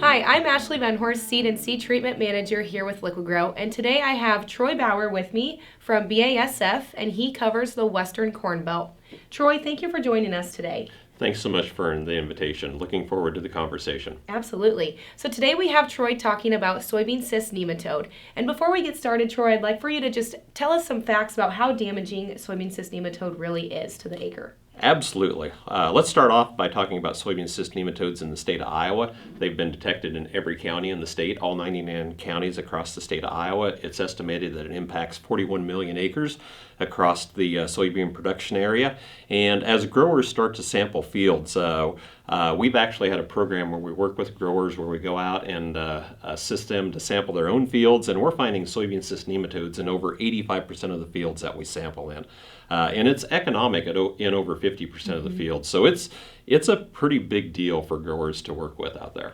Hi, I'm Ashley Van Horst, Seed and Seed Treatment Manager here with Liqui-Grow, and today I have Troy Bauer with me from BASF, and he covers the Western Corn Belt. Troy, thank you for joining us today. Thanks so much for the invitation. Looking forward to the conversation. Absolutely. So today we have Troy talking about soybean cyst nematode. And before we get started, Troy, I'd like for you to just tell us some facts about how damaging soybean cyst nematode really is to the acre. Absolutely. Let's start off by talking about soybean cyst nematodes in the state of Iowa. They've been detected in every county in the state, all 99 counties across the state of Iowa. It's estimated that it impacts 41 million acres across the soybean production area. And as growers start to sample fields, we've actually had a program where we work with growers where we go out and assist them to sample their own fields, and we're finding soybean cyst nematodes in over 85% of the fields that we sample in. And it's economic in over 50% of the fields. So it's a pretty big deal for growers to work with out there.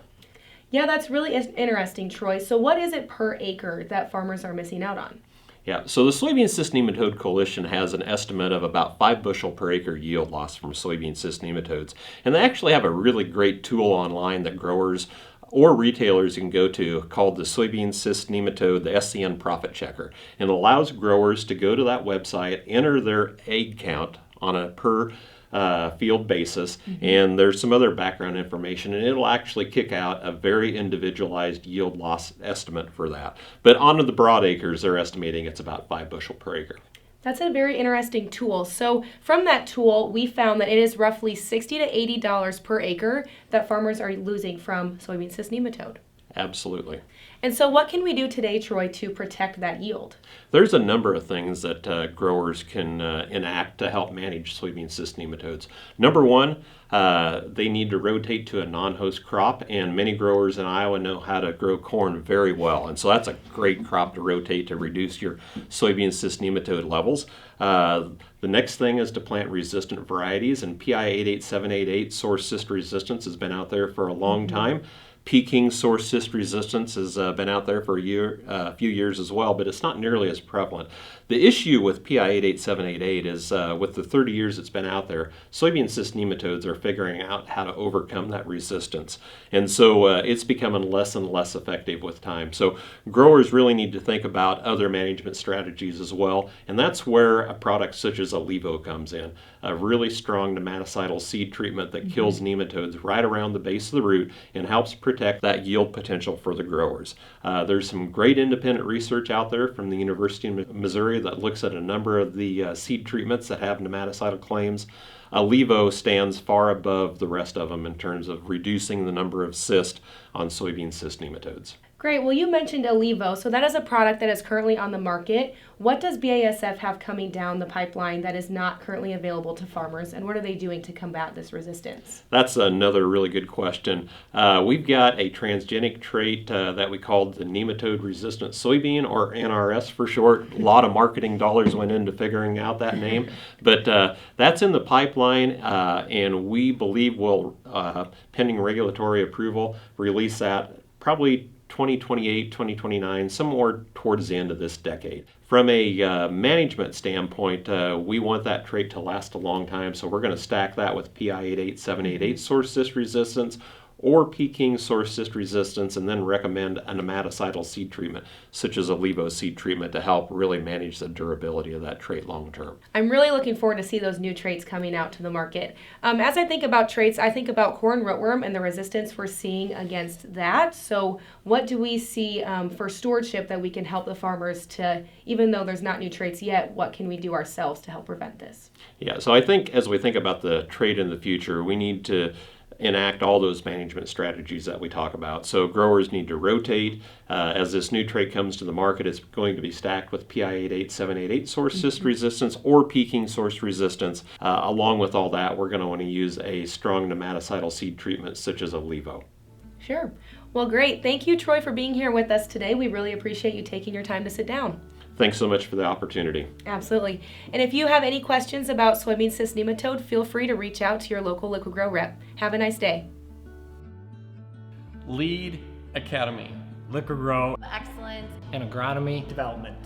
Yeah, that's really interesting, Troy. So what is it per acre that farmers are missing out on? Yeah, so the Soybean Cyst Nematode Coalition has an estimate of about 5 bushel per acre yield loss from soybean cyst nematodes. And they actually have a really great tool online that growers or retailers can go to called the Soybean Cyst Nematode, the SCN Profit Checker. And it allows growers to go to that website, enter their egg count on a per field basis, and there's some other background information, and it'll actually kick out a very individualized yield loss estimate for that. But onto the broad acres, they're estimating it's about 5 bushel per acre. That's a very interesting tool. So from that tool, we found that it is roughly $60 to $80 per acre that farmers are losing from soybean cyst nematode. Absolutely. And so what can we do today, Troy, to protect that yield? There's a number of things that growers can enact to help manage soybean cyst nematodes. Number one, they need to rotate to a non-host crop, and many growers in Iowa know how to grow corn very well. And so that's a great crop to rotate to reduce your soybean cyst nematode levels. The next thing is to plant resistant varieties, and PI 88788 source cyst resistance has been out there for a long time. Peking source cyst resistance has been out there for a few years as well, but it's not nearly as prevalent. The issue with PI 88788 is with the 30 years it's been out there, soybean cyst nematodes are figuring out how to overcome that resistance. And so it's becoming less and less effective with time. So growers really need to think about other management strategies as well, and that's where a product such as Alivo comes in. A really strong nematicidal seed treatment that kills nematodes right around the base of the root and helps protect that yield potential for the growers. There's some great independent research out there from the University of Missouri that looks at a number of the seed treatments that have nematicidal claims. Alivo stands far above the rest of them in terms of reducing the number of cysts on soybean cyst nematodes. Great. Well, you mentioned Alivo, so that is a product that is currently on the market. What does BASF have coming down the pipeline that is not currently available to farmers, and what are they doing to combat this resistance? That's another really good question. We've got a transgenic trait that we called the nematode resistant soybean, or NRS for short. A lot of marketing dollars went into figuring out that name, but that's in the pipeline, and we believe we'll, pending regulatory approval, release that probably 2028, 2029, somewhere towards the end of this decade. From a management standpoint, we want that trait to last a long time, so we're going to stack that with PI 88788 source cyst resistance or Peking source cyst resistance, and then recommend a nematicidal seed treatment, such as Alivo seed treatment, to help really manage the durability of that trait long term. I'm really looking forward to see those new traits coming out to the market. As I think about traits, I think about corn rootworm and the resistance we're seeing against that. So what do we see for stewardship that we can help the farmers to, even though there's not new traits yet, what can we do ourselves to help prevent this? Yeah, so I think as we think about the trait in the future, we need to enact all those management strategies that we talk about. So growers need to rotate. As this new trait comes to the market, it's going to be stacked with PI 88788 source cyst resistance or Peking source resistance. Along with all that, we're going to want to use a strong nematicidal seed treatment such as Alivo. Sure. Well, great. Thank you, Troy, for being here with us today. We really appreciate you taking your time to sit down. Thanks so much for the opportunity. Absolutely. And if you have any questions about soybean cyst nematode, feel free to reach out to your local Liqui-Grow rep. Have a nice day. Lead Academy. Liqui-Grow Excellence and agronomy Development.